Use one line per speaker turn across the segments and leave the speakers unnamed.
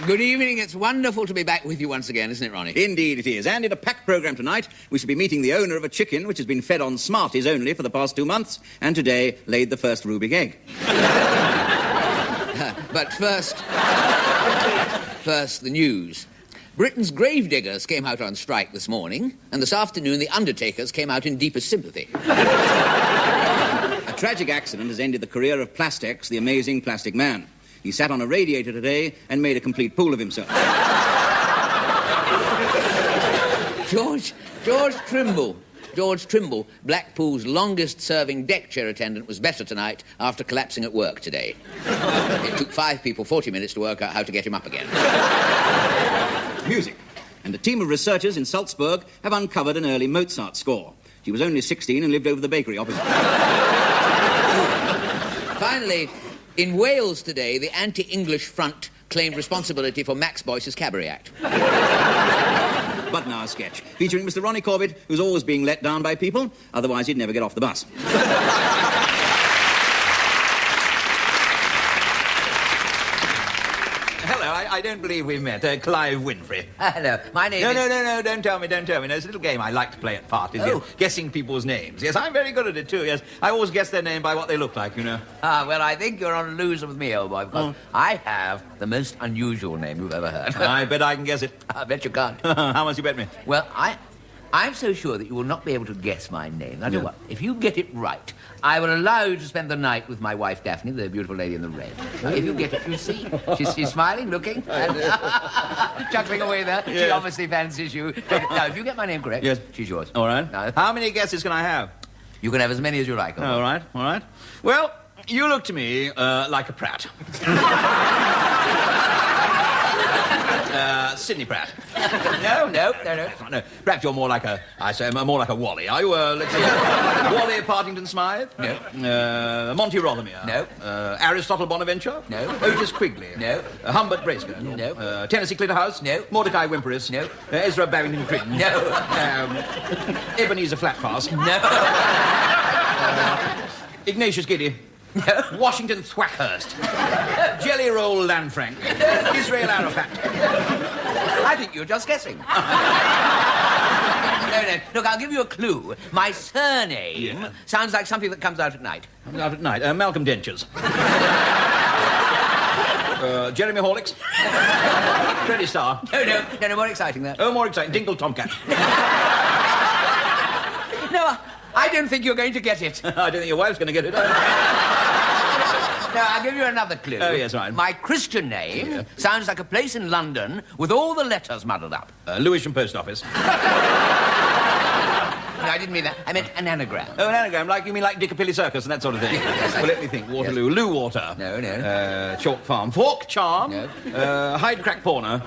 Good evening. It's wonderful to be back with you once again, isn't it, Ronnie?
Indeed it is. And in a packed programme tonight, we shall be meeting the owner of a chicken which has been fed on Smarties only for the past 2 months, and today laid the first Rubik egg.
But first, the news. Britain's gravediggers came out on strike this morning, and this afternoon the undertakers came out in deepest sympathy.
A tragic accident has ended the career of Plastex, the amazing plastic man. He sat on a radiator today and made a complete fool of himself.
George Trimble, Blackpool's longest-serving deck chair attendant, was better tonight after collapsing at work today. It took 5 people 40 minutes to work out how to get him up again.
Music. And a team of researchers in Salzburg have uncovered an early Mozart score. She was only 16 and lived over the bakery opposite.
Finally, in Wales today, the anti-English front claimed responsibility for Max Boyce's Cabaret Act.
But now a sketch, featuring Mr. Ronnie Corbett, who's always being let down by people, otherwise he'd never get off the bus.
Hello, I don't believe we've met. Clive Winfrey.
Hello, my name is...
No, don't tell me. There's a little game I like to play at parties.
Oh.
Yes, guessing people's names. Yes, I'm very good at it, too, yes. I always guess their name by what they look like, you know.
Well, I think you're on a loser with me, old boy, because I have the most unusual name you've ever heard.
I bet I can guess it.
I bet you can't.
How much you bet me?
Well, I'm so sure that you will not be able to guess my name. Now, do what? If you get it right, I will allow you to spend the night with my wife, Daphne, the beautiful lady in the red. If you get it, you see. She's smiling, looking, and chuckling away there. Yes. She obviously fancies you. Now, if you get my name correct,
yes,
she's yours.
All right.
Now,
how many guesses can I have?
You can have as many as you like.
All right. Well, you look to me like a Pratt. Sidney Pratt.
No.
Perhaps you're more like more like a Wally. Are you, let's see, Wally Partington Smythe?
No.
Monty Rothermere?
No.
Aristotle Bonaventure?
No.
Otis Quigley?
No.
Humbert Bracegirdle?
No.
Tennessee Clitterhouse?
No.
Mordecai Wimperis?
No.
Ezra Barrington Crichton?
No.
Ebenezer Flatfast?
No.
Ignatius Giddy?
No.
Washington Thwackhurst? Jelly Roll Lanfranc? Israel Arafat?
I think you're just guessing. No. Look, I'll give you a clue. My surname sounds like something that comes out at night.
Comes out at night. Malcolm Dentures. Jeremy Horlicks. Freddie Starr.
No, more exciting than that.
Oh, more exciting. Dingle Tomcat.
No, I don't think you're going to get it.
I don't think your wife's going to get it.
No, I'll give you another clue.
Oh, yes, right.
My Christian name sounds like a place in London with all the letters muddled up.
Lewisham Post Office.
No, I didn't mean that. I meant an anagram.
Oh, an anagram. You mean like Dickapilly Circus and that sort of thing?
Yes,
well, let me think. Waterloo.
Yes.
Loo Water.
No.
Chalk Farm. Fork Charm.
No.
Hyde Crack Porno.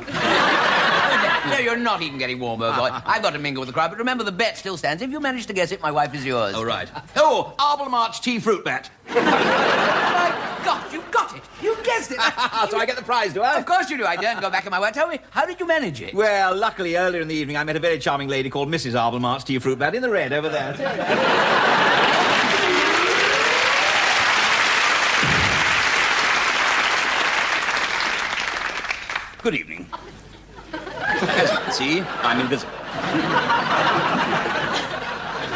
No, you're not even getting warmer, boy. I've got to mingle with the crowd, but remember, the bet still stands. If you manage to guess it, my wife is yours.
Oh, right. Oh, Arbel March Tea Fruit Bat.
My God, you got it. You guessed it.
So I get the prize, do I?
Of course you do. I daren't go back on my word. Tell me, how did you manage it?
Well, luckily, earlier in the evening, I met a very charming lady called Mrs. Arbel March Tea Fruit Bat in the red over there.
Good evening. As you can see, I'm invisible.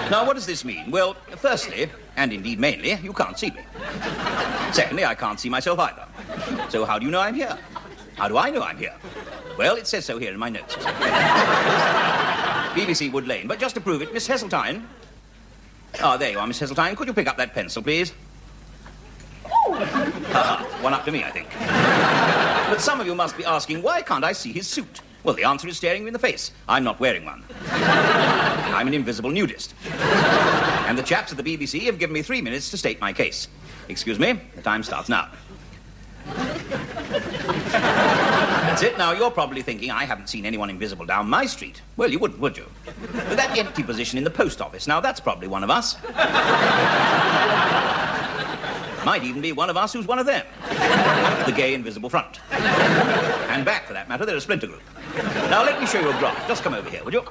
Now, what does this mean? Well, firstly, and indeed mainly, you can't see me. Secondly, I can't see myself either. So how do you know I'm here? How do I know I'm here? Well, it says so here in my notes. BBC Wood Lane. But just to prove it, Miss Heseltine... Ah, there you are, Miss Heseltine. Could you pick up that pencil, please? One up to me, I think. But some of you must be asking, why can't I see his suit? Well, the answer is staring me in the face. I'm not wearing one. I'm an invisible nudist. And the chaps at the BBC have given me 3 minutes to state my case. Excuse me, the time starts now. That's it. Now, you're probably thinking I haven't seen anyone invisible down my street. Well, you wouldn't, would you? But that empty position in the post office, now that's probably one of us. Might even be one of us who's one of them. The gay invisible front. And back, for that matter, they're a splinter group. Now, let me show you a graph. Just come over here, would you?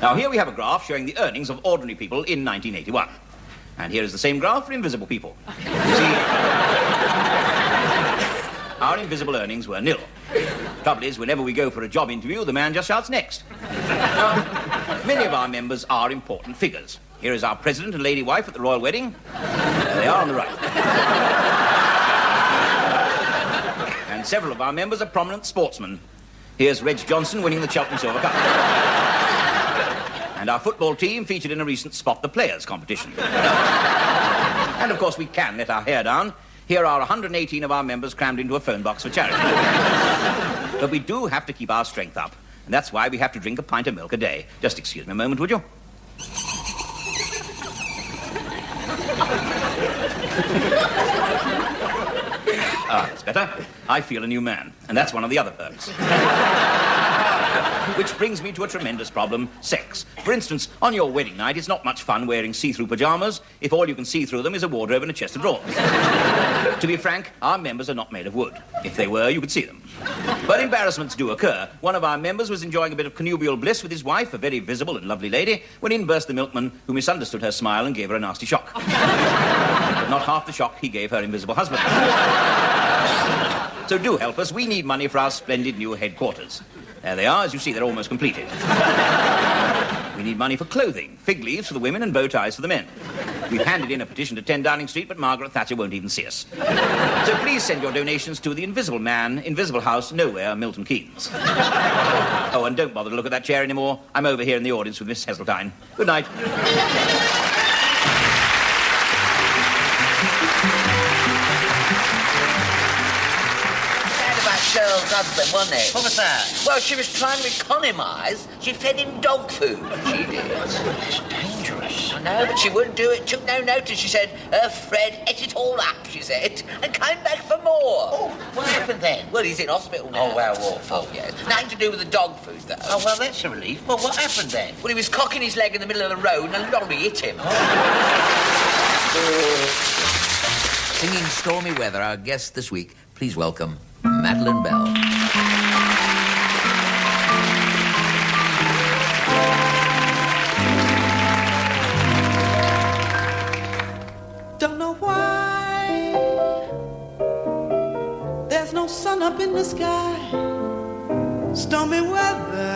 Now, here we have a graph showing the earnings of ordinary people in 1981. And here is the same graph for invisible people. You see, our invisible earnings were nil. Trouble is, whenever we go for a job interview, the man just shouts next. Now, many of our members are important figures. Here is our president and lady wife at the royal wedding. There they are on the right. And several of our members are prominent sportsmen. Here's Reg Johnson winning the Cheltenham Silver Cup. And our football team featured in a recent Spot the Players competition. And, of course, we can let our hair down. Here are 118 of our members crammed into a phone box for charity. But we do have to keep our strength up. And that's why we have to drink a pint of milk a day. Just excuse me a moment, would you? Ah, that's better. I feel a new man. And that's one of the other perks. Which brings me to a tremendous problem, sex. For instance, on your wedding night, it's not much fun wearing see-through pyjamas if all you can see through them is a wardrobe and a chest of drawers. To be frank, our members are not made of wood. If they were, you could see them. But embarrassments do occur. One of our members was enjoying a bit of connubial bliss with his wife, a very visible and lovely lady, when in burst the milkman, who misunderstood her smile and gave her a nasty shock. But not half the shock he gave her invisible husband. So do help us. We need money for our splendid new headquarters. There they are. As you see, they're almost completed. We need money for clothing, fig leaves for the women and bow ties for the men. We've handed in a petition to 10 Downing Street, but Margaret Thatcher won't even see us. So please send your donations to the Invisible Man, Invisible House, Nowhere, Milton Keynes. Oh, and don't bother to look at that chair anymore. I'm over here in the audience with Miss Heseltine. Good night.
Girl's husband, wasn't it?
What was that?
Well, she was trying to economise. She fed him dog food, she did.
That's dangerous.
I know, but she wouldn't do it. Took no notice. She said, Fred ate it all up, she said, and came back for more.
Oh, what happened then?
Well, he's in hospital now.
Oh, well, awful.
Oh, yes. Nothing to do with the dog food, though.
Oh, well, that's a relief. Well, what happened then?
Well, he was cocking his leg in the middle of the road and a lorry hit him.
Singing Stormy Weather, our guest this week, please welcome Madeline Bell.
Don't know why there's no sun up in the sky. Stormy weather,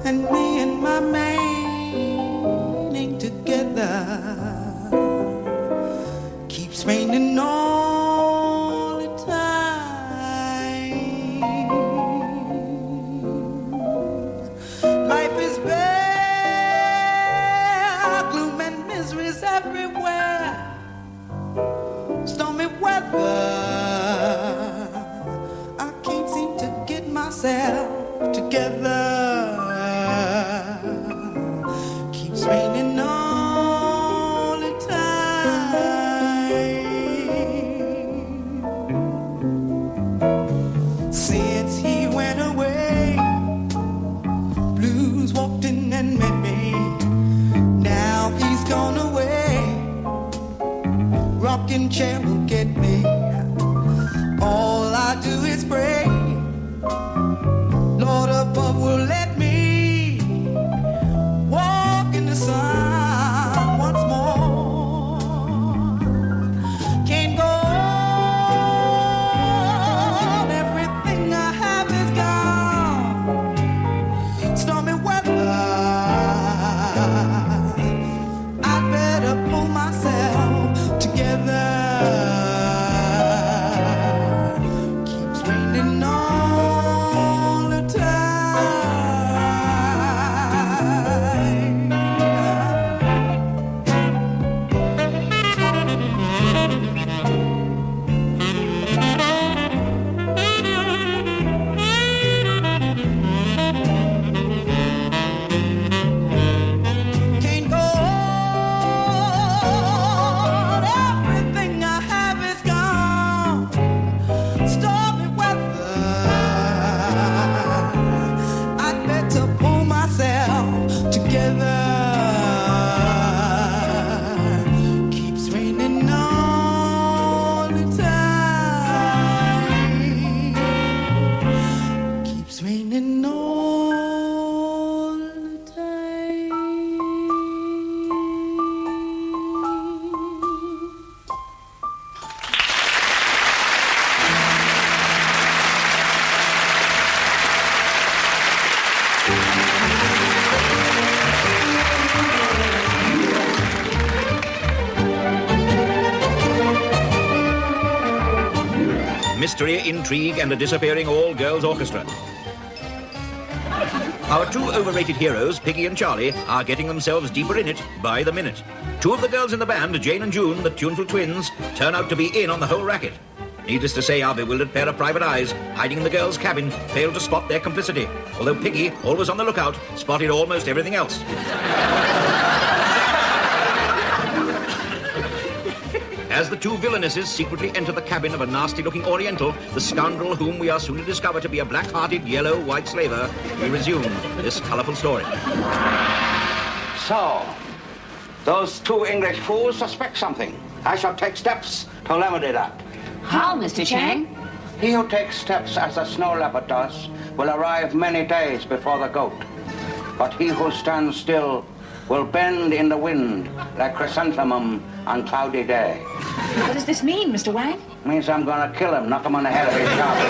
and me and my man ain't together. Keeps raining all the time. Life is bare, gloom and misery's everywhere. Stormy weather, I can't seem to get myself together. Keeps raining all the time. Since he went away, blues walked in and met me. Now he's gone away, rocking chair will get me. All I do is pray, Lord above will let me walk in the sun once more. Can't go on, everything I have is gone. Stormy weather, I'd better pull myself together.
mystery, intrigue, and a disappearing all-girls orchestra. Our two overrated heroes, Piggy and Charlie, are getting themselves deeper in it by the minute. Two of the girls in the band, Jane and June, the tuneful twins, turn out to be in on the whole racket. Needless to say, our bewildered pair of private eyes, hiding in the girls' cabin, failed to spot their complicity, although Piggy, always on the lookout, spotted almost everything else. As the two villainesses secretly enter the cabin of a nasty-looking Oriental, the scoundrel whom we are soon to discover to be a black-hearted, yellow-white slaver, we resume this colourful story.
So, those two English fools suspect something. I shall take steps to level it up.
How, Mr. Chang?
He who takes steps as the snow leopard does will arrive many days before the goat. But he who stands still will bend in the wind like chrysanthemum on cloudy day.
What does this mean, Mr. Wang?
Means I'm gonna kill him, knock him on the head of his shovel.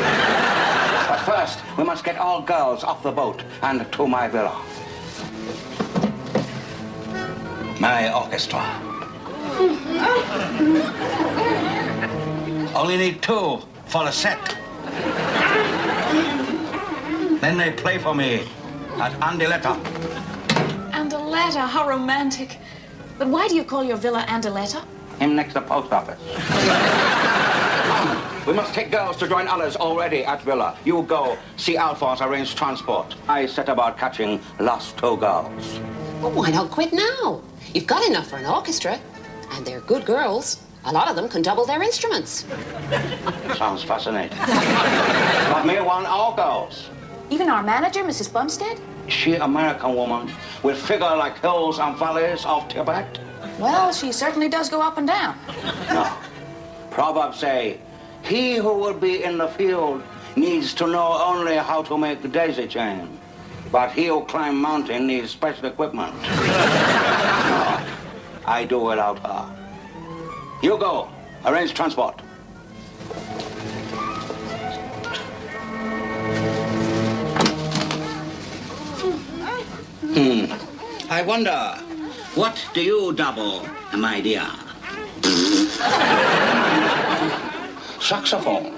But first, we must get all girls off the boat and to my villa. My orchestra. Only need two for the set. Then they play for me at Andiletta.
Andaletta, how romantic. But why do you call your villa Andaletta?
Him next to post office. We must take girls to join others already at villa. You go, see Alphonse arrange transport. I set about catching lost two girls.
Well, why not quit now? You've got enough for an orchestra, and they're good girls. A lot of them can double their instruments.
Sounds fascinating. But me want all girls.
Even our manager, Mrs. Bumstead?
She American woman with figure like hills and valleys of Tibet?
Well, she certainly does go up and down.
No. Proverbs say, he who will be in the field needs to know only how to make the daisy chain. But he who climb mountain needs special equipment. No, I do without her. You go, arrange transport. I wonder, what do you double, my dear? Saxophone.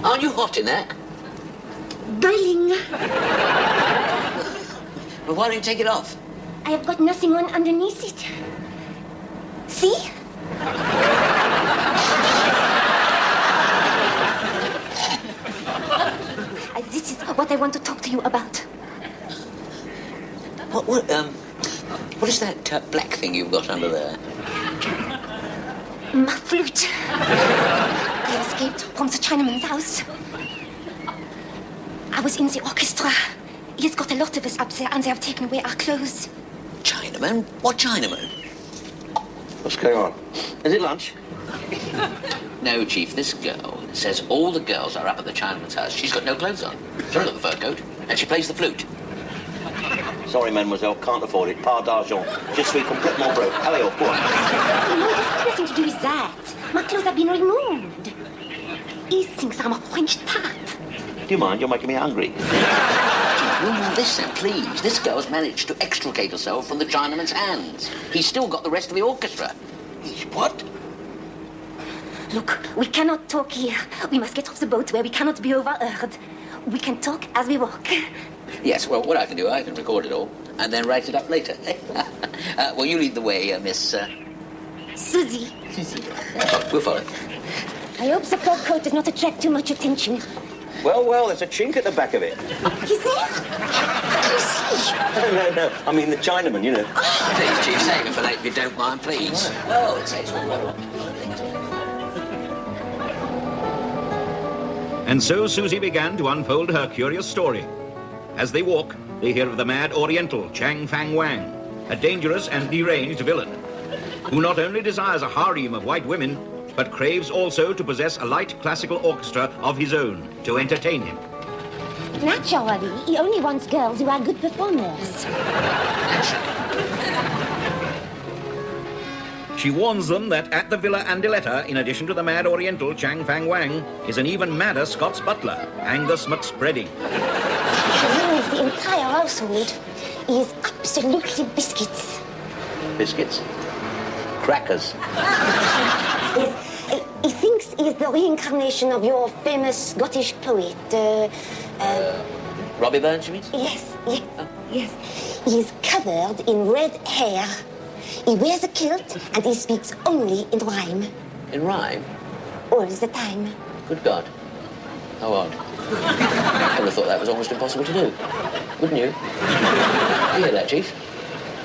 Aren't you hot in there?
Darling,
Well, why don't you take it off?
I have got nothing on underneath it. See? This is what I want to talk to you about.
What is that black thing you've got under there?
My flute. I have escaped from the Chinaman's house. I was in the orchestra. He's got a lot of us up there, and they have taken away our clothes.
Chinaman? What Chinaman?
What's going on? Is it lunch?
No, Chief, this girl says all the girls are up at the Chinaman's house. She's got no clothes on. She's got the fur coat, and she plays the flute.
Sorry, mademoiselle, can't afford it. Pas d'argent. Je suis complètement broke. Allez, off, go on.
No, this has nothing to do with that. My clothes have been removed. He thinks I'm a French tart.
Do you mind? You're making me hungry.
Will you listen, please? This girl's managed to extricate herself from the Chinaman's hands. He's still got the rest of the orchestra.
What?
Look, we cannot talk here. We must get off the boat where we cannot be overheard. We can talk as we walk.
Yes, well, what I can do, I can record it all and then write it up later. Well, you lead the way, Miss...
Susie.
We'll follow.
I hope the fur coat does not attract too much attention.
Well, there's a chink at the back of it.
Is there? Can you see?
No. I mean the Chinaman, you know.
Please, Chief, save it for later if you don't mind, please. Oh, it says all right.
And so Susie began to unfold her curious story. As they walk, they hear of the mad Oriental, Chang Fang Wang, a dangerous and deranged villain, who not only desires a harem of white women, but craves also to possess a light classical orchestra of his own to entertain him.
Naturally, he only wants girls who are good performers.
She warns them that at the Villa Andiletta, in addition to the mad Oriental Chang Fang Wang, is an even madder Scots butler, Angus McSpreading.
He ruins the entire household. He is absolutely biscuits.
Biscuits? Crackers.
Yes, he thinks he is the reincarnation of your famous Scottish poet.
Robbie Burns, you mean?
Yes, yes. He is covered in red hair. He wears a kilt and he speaks only in rhyme.
In rhyme?
All the time.
Good God. How odd. I would have thought that was almost impossible to do. Wouldn't you? You hear that, Chief?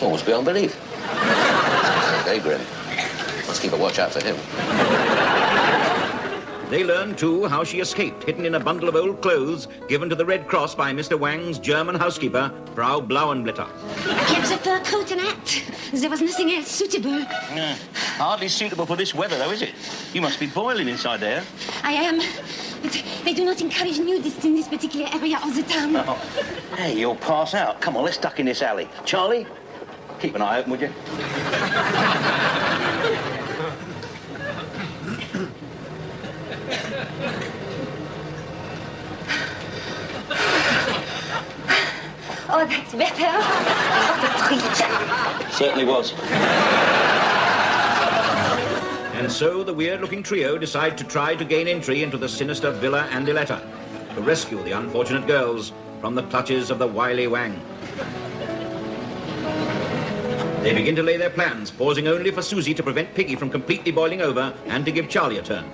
Almost beyond belief. Very grim. Must keep a watch out for him.
They learn, too, how she escaped, hidden in a bundle of old clothes given to the Red Cross by Mr. Wang's German housekeeper, Frau Blauenblitter.
I kept a fur coat and hat. There was nothing else suitable.
Hardly suitable for this weather, though, is it? You must be boiling inside there.
I am. But they do not encourage nudists in this particular area of the town.
Oh. Hey, you'll pass out. Come on, let's duck in this alley. Charlie, keep an eye open, would you?
Oh, that's better. What a treat.
Certainly was.
And so the weird-looking trio decide to try to gain entry into the sinister Villa Andiletta to rescue the unfortunate girls from the clutches of the wily Wang. They begin to lay their plans, pausing only for Susie to prevent Piggy from completely boiling over and to give Charlie a turn.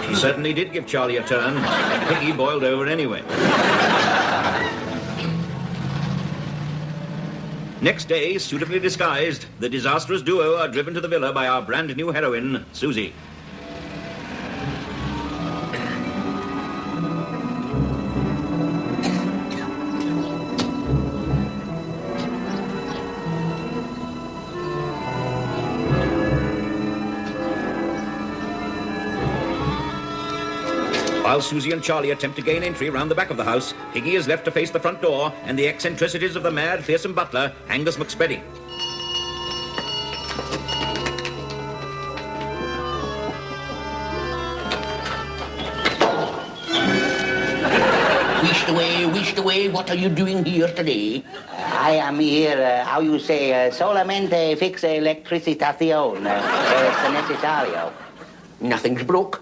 She certainly did give Charlie a turn, and Piggy boiled over anyway. Next day, suitably disguised, the disastrous duo are driven to the villa by our brand new heroine, Susie. While Susie and Charlie attempt to gain entry round the back of the house, Piggy is left to face the front door and the eccentricities of the mad, fearsome butler, Angus McSpreading.
Wished away, what are you doing here today?
I am here, how you say, solamente fixe electricitación. Es necesario.
Nothing's broke.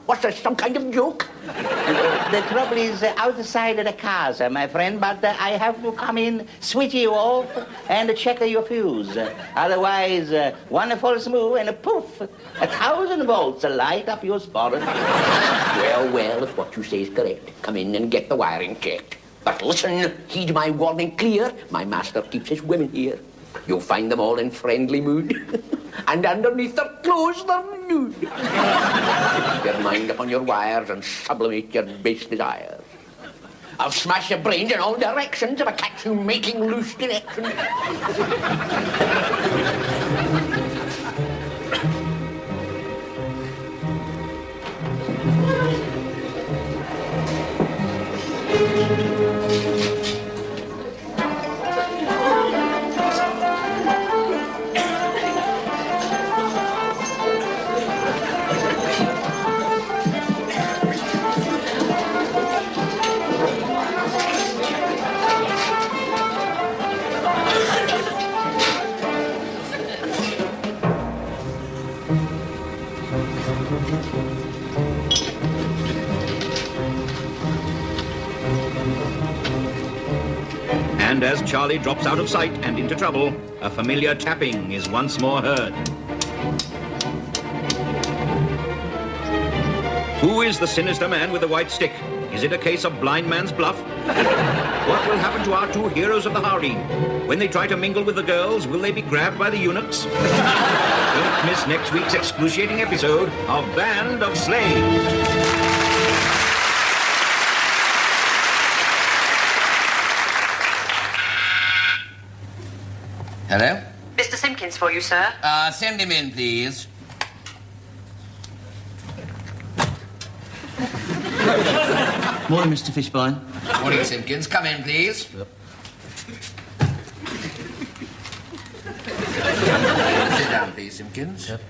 What's this, some kind of joke?
The trouble is outside of the cars, my friend, but I have to come in, switch you off, and check your fuse. Otherwise, one false move and poof, 1,000 volts light up your spot.
Well, if what you say is correct, come in and get the wiring checked. But listen, heed my warning clear. My master keeps his women here. You'll find them all in friendly mood. And underneath their clothes, they're nude. Keep your mind upon your wires and sublimate your base desires. I'll smash your brains in all directions if I catch you making loose connections.
And as Charlie drops out of sight and into trouble, a familiar tapping is once more heard. Who is the sinister man with the white stick? Is it a case of blind man's bluff? What will happen to our two heroes of the harem? When they try to mingle with the girls, will they be grabbed by the eunuchs? Don't miss next week's excruciating episode of Band of Slaves.
for you, sir.
Send him in, please.
Morning, Mr. Fishbine.
Morning, Simpkins. Come in, please.
Yep.
Sit down, please, Simpkins.
Yep.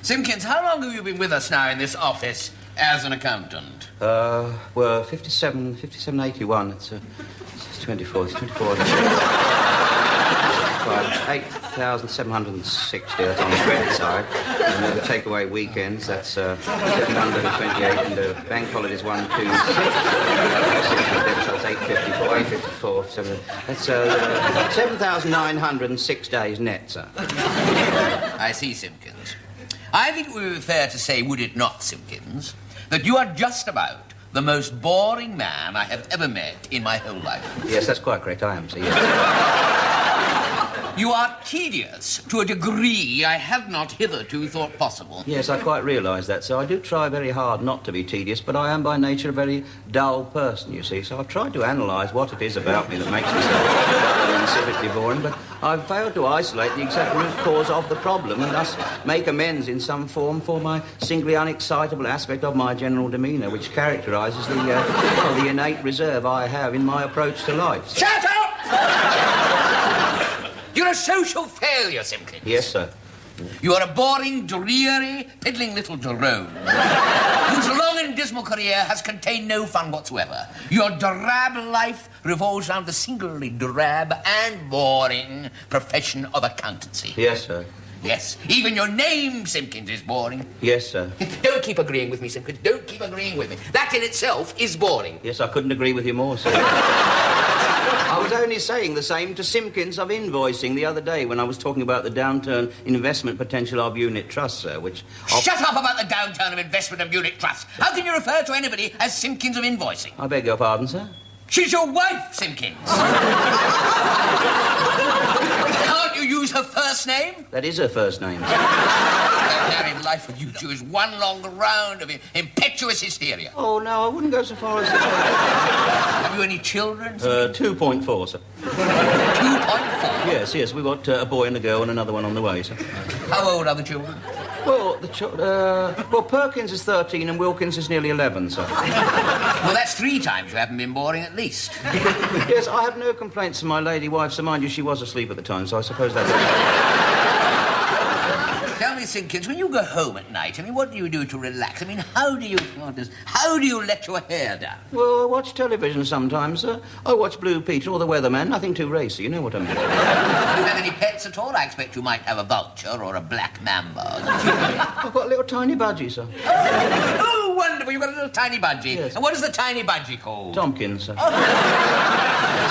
Simpkins, how long have you been with us now in this office as an accountant?
Well, 5781. It's 24. It's 24. 8,760. That's on the credit side. And then we take away weekends. That's 728. And the bank holidays 1, 2, 6. That's 854. 854. That's 7,906 days net, sir.
I see, Simpkins. I think it would be fair to say, would it not, Simpkins, that you are just about the most boring man I have ever met in my whole life.
Yes, that's quite correct. I am, sir, yes.
You are tedious to a degree I have not hitherto thought possible.
Yes, I quite realise that, so I do try very hard not to be tedious, but I am by nature a very dull person, you see, so I've tried to analyse what it is about me that makes me so dull and insipidly boring, but I've failed to isolate the exact root cause of the problem and thus make amends in some form for my singly unexcitable aspect of my general demeanour, which characterises the innate reserve I have in my approach to life. So.
Shut up! You're a social failure, Simpkins.
Yes, sir.
You are a boring, dreary, piddling little drone whose long and dismal career has contained no fun whatsoever. Your drab life revolves around the singularly drab and boring profession of accountancy.
Yes, sir.
Yes, even your name, Simpkins, is boring.
Yes, sir.
Don't keep agreeing with me, Simpkins. Don't keep agreeing with me. That in itself is boring.
Yes, I couldn't agree with you more, sir. I was only saying the same to Simpkins of invoicing the other day when I was talking about the downturn investment potential of unit trusts, sir, which...
Shut up about the downturn of investment of unit trusts. How can you refer to anybody as Simpkins of invoicing?
I beg your pardon, sir?
She's your wife, Simpkins. Can't you use her first name?
That is her first name, sir.
That married life with you two is one long round of impetuous hysteria.
Oh, no, I wouldn't go so far as to say.
Have you any children, Simpkins?
2.4, sir.
2.4?
Yes, we've got a boy and a girl and another one on the way, sir.
How old are the children?
Well, Perkins is 13 and Wilkins is nearly 11, sir.
Well, that's 3 times you haven't been boring, at least.
Yes, I have no complaints from my lady wife, so mind you, she was asleep at the time, so I suppose that's...
Tell me, Simpkins, when you go home at night, I mean, what do you do to relax? I mean, how do you let your hair down?
Well, I watch television sometimes, sir. I watch Blue Peter or The Weatherman. Nothing too racy, you know what I mean.
Do you have any pets at all? I expect you might have a vulture or a black mamba.
I've got a little tiny budgie, sir.
Oh, wonderful. You've got a little tiny budgie.
Yes.
And what is the tiny budgie called?
Tompkins, sir.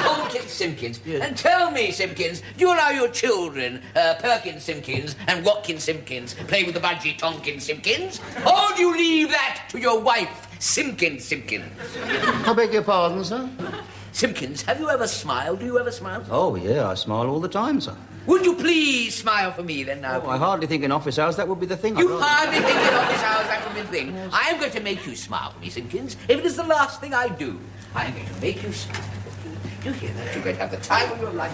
Tompkins Simpkins.
Yes.
And tell me, Simpkins, do you allow your children, Perkins Simpkins and Watkins Simpkins, play with the budgie Tompkins Simpkins? Or do you leave that to your wife, Simpkins Simpkins?
I beg your pardon, sir?
Simpkins, have you ever smiled? Do you ever smile?
Oh, yeah, I smile all the time, sir.
Would you please smile for me, then, now?
Oh, I hardly think in office hours that would be the thing.
You hardly think in office hours that would be the thing. Yes. I am going to make you smile for me, Simpkins. If it is the last thing I do, I am going to make you smile. Do you hear that? You're going to have the time of your life.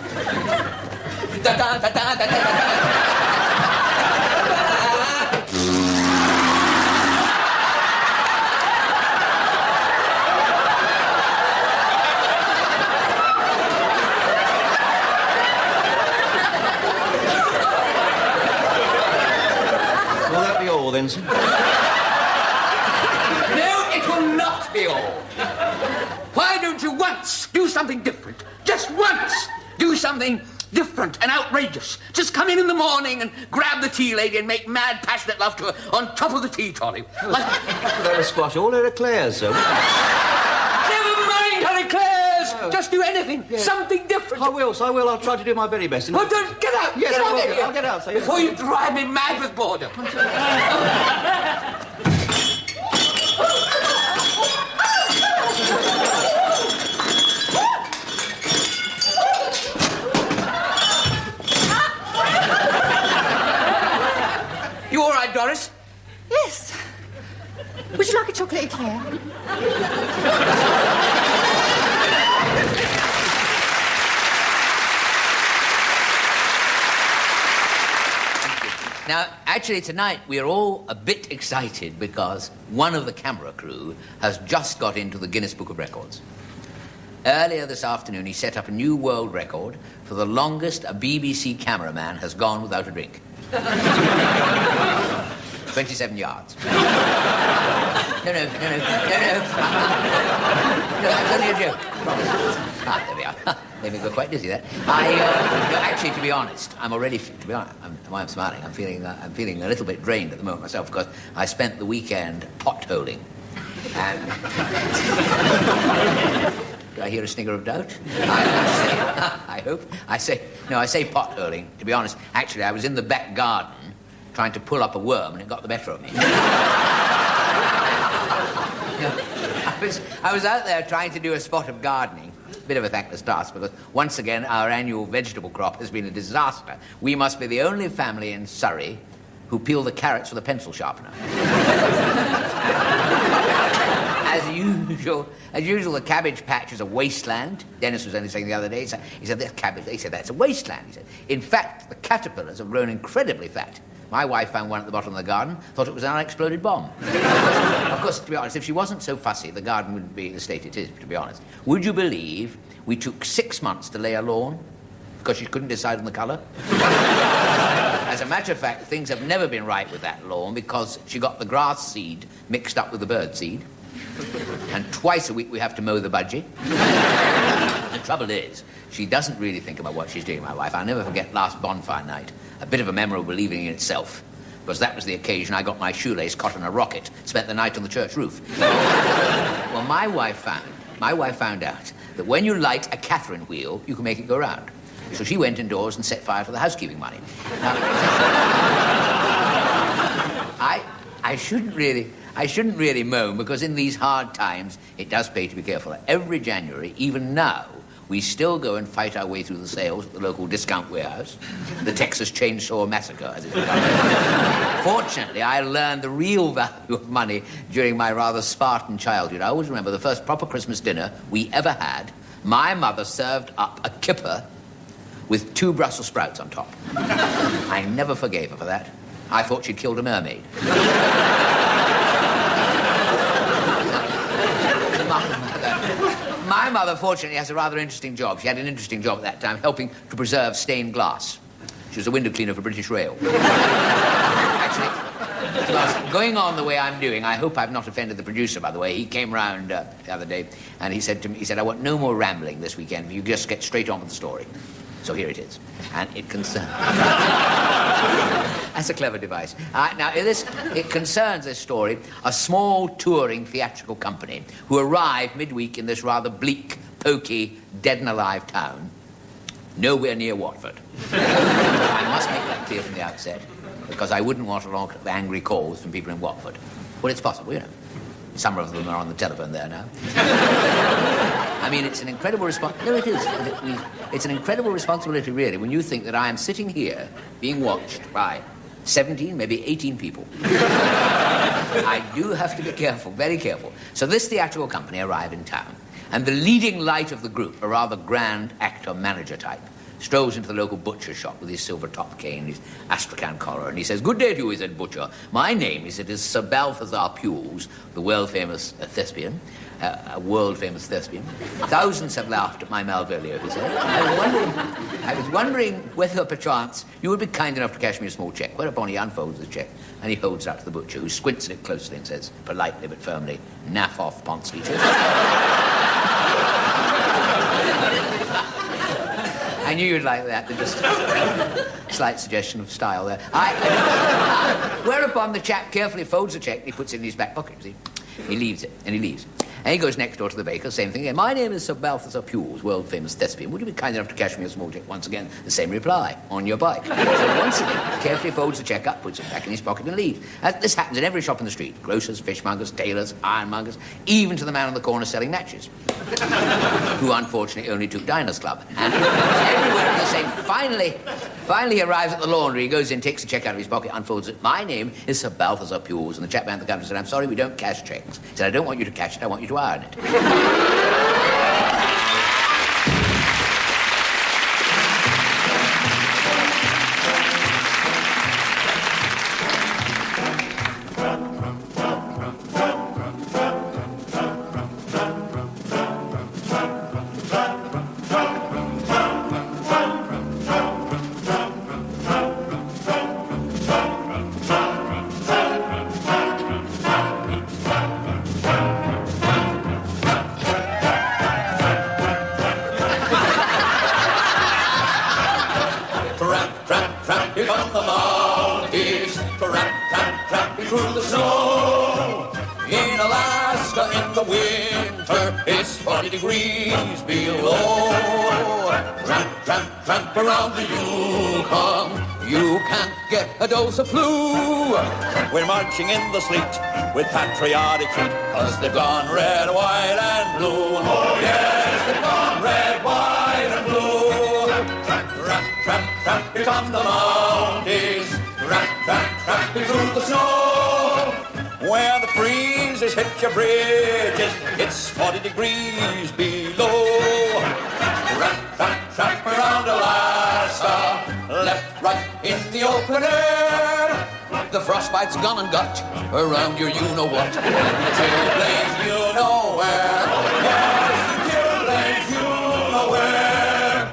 Will that be all, then, sir?
No, it will not be all. Why don't you once do something different? Just once do something different and outrageous. Just come in the morning and grab the tea lady and make mad, passionate love to her on top of the tea trolley.
They're a squash all her eclairs, sir.
Never mind her eclairs.
No.
Just do anything. Yeah. Something different.
I will, sir. I will. I'll try to do my very best.
Oh, don't get out.
Yes,
get
I
out
will.
of here.
I'll get out, sir.
Before you drive me mad with boredom. You all right, Doris?
Yes. Would you like a chocolate eclair?
Now, actually, tonight we're all a bit excited because one of the camera crew has just got into the Guinness Book of Records. Earlier this afternoon, he set up a new world record for the longest a BBC cameraman has gone without a drink. 27 yards. No, that's only a joke. Ah, there we are. Made me go quite dizzy there. No, actually, to be honest, I'm smiling. I'm feeling a little bit drained at the moment myself because I spent the weekend potholing. And do I hear a snigger of doubt? I hope. I say potholing. To be honest, actually, I was in the back garden trying to pull up a worm and it got the better of me. I was out there trying to do a spot of gardening. Bit of a thankless task because once again our annual vegetable crop has been a disaster. We must be the only family in Surrey who peel the carrots with a pencil sharpener. As usual, the cabbage patch is a wasteland. Dennis was only saying the other day, he said, this cabbage, he said, that's a wasteland. He said, in fact, the caterpillars have grown incredibly fat. My wife found one at the bottom of the garden, thought it was an unexploded bomb. Of course, to be honest, if she wasn't so fussy, the garden wouldn't be the state it is, to be honest. Would you believe we took 6 months to lay a lawn because she couldn't decide on the colour? As a matter of fact, things have never been right with that lawn because she got the grass seed mixed up with the bird seed. And twice a week we have to mow the budgie. The trouble is, she doesn't really think about what she's doing, my wife. I'll never forget last bonfire night. A bit of a memorable evening in itself, because that was the occasion I got my shoelace caught in a rocket, spent the night on the church roof. Well, my wife found out that when you light a Catherine wheel, you can make it go round. So she went indoors and set fire to the housekeeping money. Now, I shouldn't really moan, because in these hard times, it does pay to be careful. Every January, even now, we still go and fight our way through the sales at the local discount warehouse. The Texas Chainsaw Massacre, as it's become. Fortunately, I learned the real value of money during my rather Spartan childhood. I always remember the first proper Christmas dinner we ever had. My mother served up a kipper with 2 Brussels sprouts on top. I never forgave her for that. I thought she'd killed a mermaid. My mother, fortunately, has a rather interesting job. She had an interesting job at that time, helping to preserve stained glass. She was a window cleaner for British Rail. Actually, going on the way I'm doing, I hope I've not offended the producer, by the way. He came round the other day, and he said to me, I want no more rambling this weekend. You just get straight on with the story. So here it is. And it concerns... That's a clever device. Now, it concerns, this story, a small touring theatrical company who arrived midweek in this rather bleak, poky, dead-and-alive town, nowhere near Watford. I must make that clear from the outset, because I wouldn't want a lot of angry calls from people in Watford. Well, it's possible, you know. Some of them are on the telephone there now. I mean, it's an incredible No, it is. It's an incredible responsibility, really, when you think that I am sitting here being watched by 17, maybe 18 people. I do have to be careful, very careful. So this theatrical company arrived in town, and the leading light of the group, a rather grand actor-manager type, strolls into the local butcher shop with his silver-top cane, his astrakhan collar, and he says, "Good day to you," he said, "butcher. My name," he said, "is Sir Balthazar Pules, the world-famous thespian. A world-famous thespian. Thousands have laughed at my Malvolio," he said. I was wondering whether, perchance, you would be kind enough to cash me a small cheque." Whereupon he unfolds the cheque, and he holds it up to the butcher, who squints at it closely and says, politely but firmly, "Naff off, Ponsleeches." I knew you'd like that. Just slight suggestion of style there. Whereupon the chap carefully folds the cheque and he puts it in his back pocket, you see. He leaves it, and he leaves. And he goes next door to the baker, same thing again. "My name is Sir Balthazar Pules, world-famous thespian. Would you be kind enough to cash me a small cheque?" Once again, the same reply, "On your bike." So once again, carefully folds the cheque up, puts it back in his pocket and leaves. This happens in every shop in the street. Grocers, fishmongers, tailors, ironmongers, even to the man on the corner selling matches, who unfortunately only took Diners Club. And everywhere the same. Finally he arrives at the laundry. He goes in, takes the cheque out of his pocket, unfolds it. "My name is Sir Balthazar Pules." And the chap behind the counter said, "I'm sorry, we don't cash cheques." He said, "I don't want you to cash it, I want you to iron it."
in the winter, it's 40 degrees below. Tramp, tramp, tramp around the Yukon, you can't get a dose of flu. We're marching in the sleet with patriotic feet, 'cause they've gone red, white, and blue. Oh yes, they've gone red, white, and blue. Tramp, tramp, tramp, tramp, here come the Mounties. Tramp, tramp, tramp, through the snow. Where the freezes hit your bridges, it's 40 degrees below. Tramp, tramp, tramp around Alaska, left, right, in the open air. The frostbite's gone and got around your you-know-what. Chilblains, you know where. Yes, chilblains, you know where.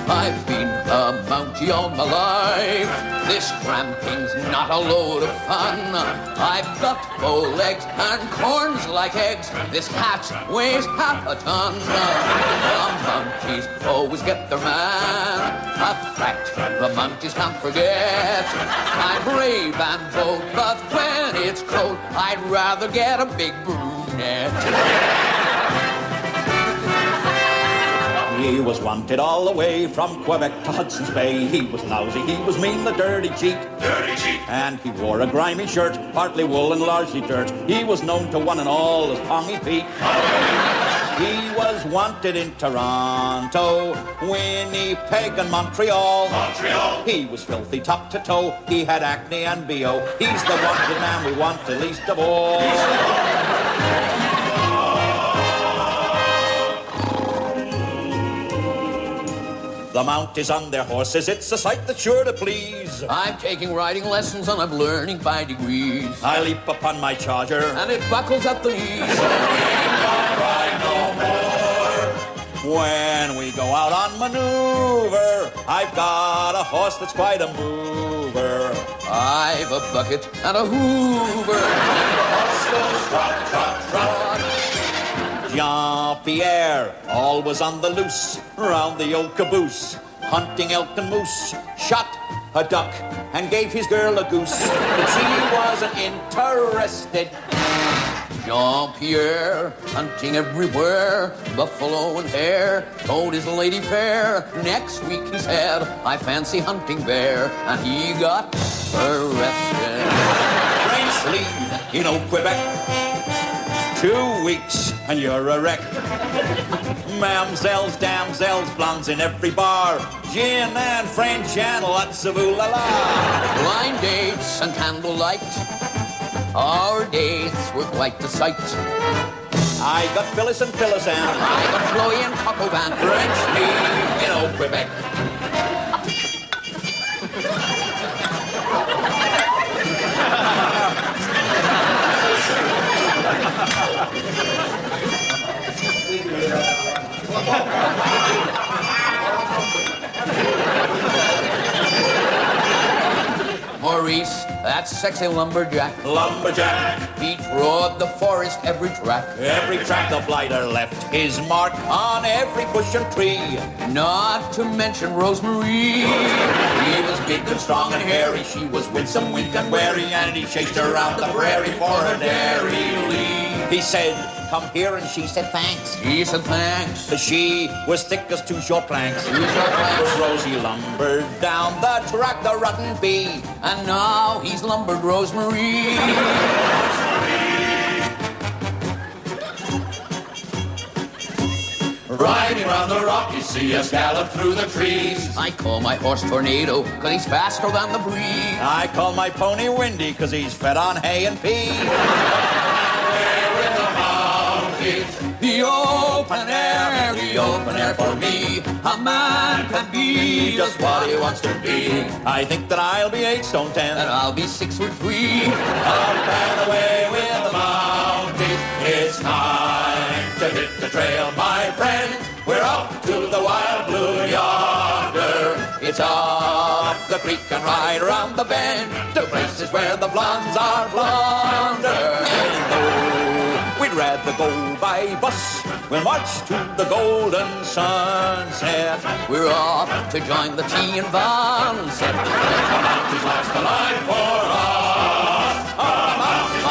I've been a Mountie all my life. This tramping's not a load of fun. I've got bow legs and corns like eggs. This hat weighs half a ton. The Mounties always get their man. A fact the Mounties can't forget. I'm brave and bold, but when it's cold, I'd rather get a big brunette. He was wanted all the way from Quebec to Hudson's Bay. He was lousy, he was mean, the dirty cheat. Dirty cheat. And he wore a grimy shirt, partly wool and largely dirt. He was known to one and all as Pongy Pete. He was wanted in Toronto, Winnipeg and Montreal. Montreal. He was filthy top to toe. He had acne and BO. He's the wanted man we want the least of all. The Mounties on their horses, it's a sight that's sure to please. I'm taking riding lessons and I'm learning by degrees. I leap upon my charger and it buckles at the knees. So we don't ride no more. When we go out on maneuver, I've got a horse that's quite a mover. I've a bucket and a hoover. And the horse goes trot, trot, trot. Jean-Pierre, always on the loose, round the old caboose, hunting elk and moose, shot a duck and gave his girl a goose, but she wasn't interested. Jean-Pierre, hunting everywhere, buffalo and hare, told his lady fair. Next week he said, I fancy hunting bear, and he got arrested. French leave in old Quebec. 2 weeks and you're a wreck. Mamsells, damsels, blondes in every bar, gin and French and lots of ooh-la-la. Blind dates and candlelight, our dates were quite the sight. I got Phyllis and Phyllis and I got Chloe and Coco Van. French leave in old Quebec. Maurice, that sexy lumberjack. Lumberjack. He trod the forest every track. Every track the blighter left his mark on every bush and tree. Not to mention Rosemary. He was big and strong and hairy. She was winsome, weak and wary, and he chased her around the prairie for her dairy leave. He said, come here, and she said thanks. She said thanks. She was thick as two short planks. Rosie lumbered down the track, the rotten bee, and now he's lumbered Rosemary. Riding round the Rockies, see us gallop through the trees. I call my horse Tornado, 'cause he's faster than the breeze. I call my pony Windy, 'cause he's fed on hay and pea. The open air for me. A man can be just what he wants to be. I think that I'll be 8 stone 10, and I'll be 6'3". Up and away with the Mounties. It's time to hit the trail, my friend. We're up to the wild blue yonder. It's up the creek and right around the bend to places where the blondes are blonder. We'd rather go by bus. We'll march to the golden sunset. We're off to join the tea and bun set. Our Mounties last the line for us. Our Mounties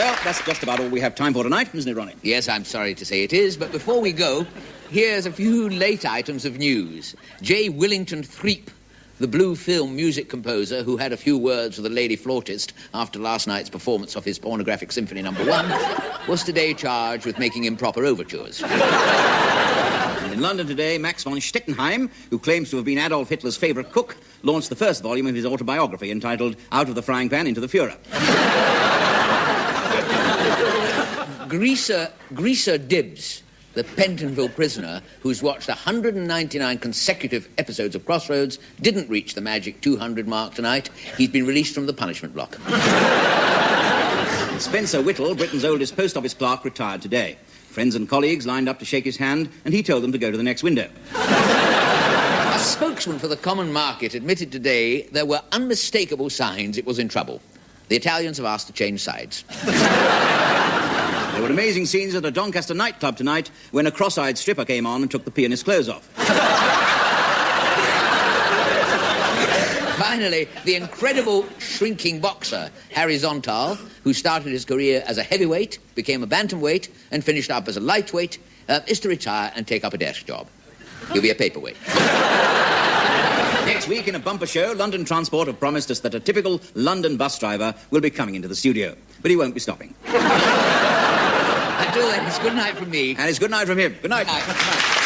Well, that's just about all we have time for tonight, isn't it, Ronnie?
Yes, I'm sorry to say it is, but before we go, here's a few late items of news. J. Willington Threep, the Blue Film music composer who had a few words with a lady flautist after last night's performance of his pornographic symphony No. 1, was today charged with making improper overtures.
And in London today, Max von Stettenheim, who claims to have been Adolf Hitler's favourite cook, launched the first volume of his autobiography entitled Out of the Frying Pan into the Fuhrer.
Greaser Dibbs, the Pentonville prisoner who's watched 199 consecutive episodes of Crossroads, didn't reach the magic 200 mark tonight. He's been released from the punishment block.
Spencer Whittle, Britain's oldest post office clerk, retired today. Friends and colleagues lined up to shake his hand, and he told them to go to the next window.
A spokesman for the common market admitted today there were unmistakable signs it was in trouble. The Italians have asked to change sides.
There were amazing scenes at a Doncaster nightclub tonight when a cross-eyed stripper came on and took the pianist's clothes off.
Finally, the incredible shrinking boxer, Harry Zontal, who started his career as a heavyweight, became a bantamweight, and finished up as a lightweight, is to retire and take up a desk job. He'll be a paperweight.
Next week, in a bumper show, London Transport have promised us that a typical London bus driver will be coming into the studio. But he won't be stopping.
Until then, it's good night from me.
And it's good night from him. Good night.
Good night.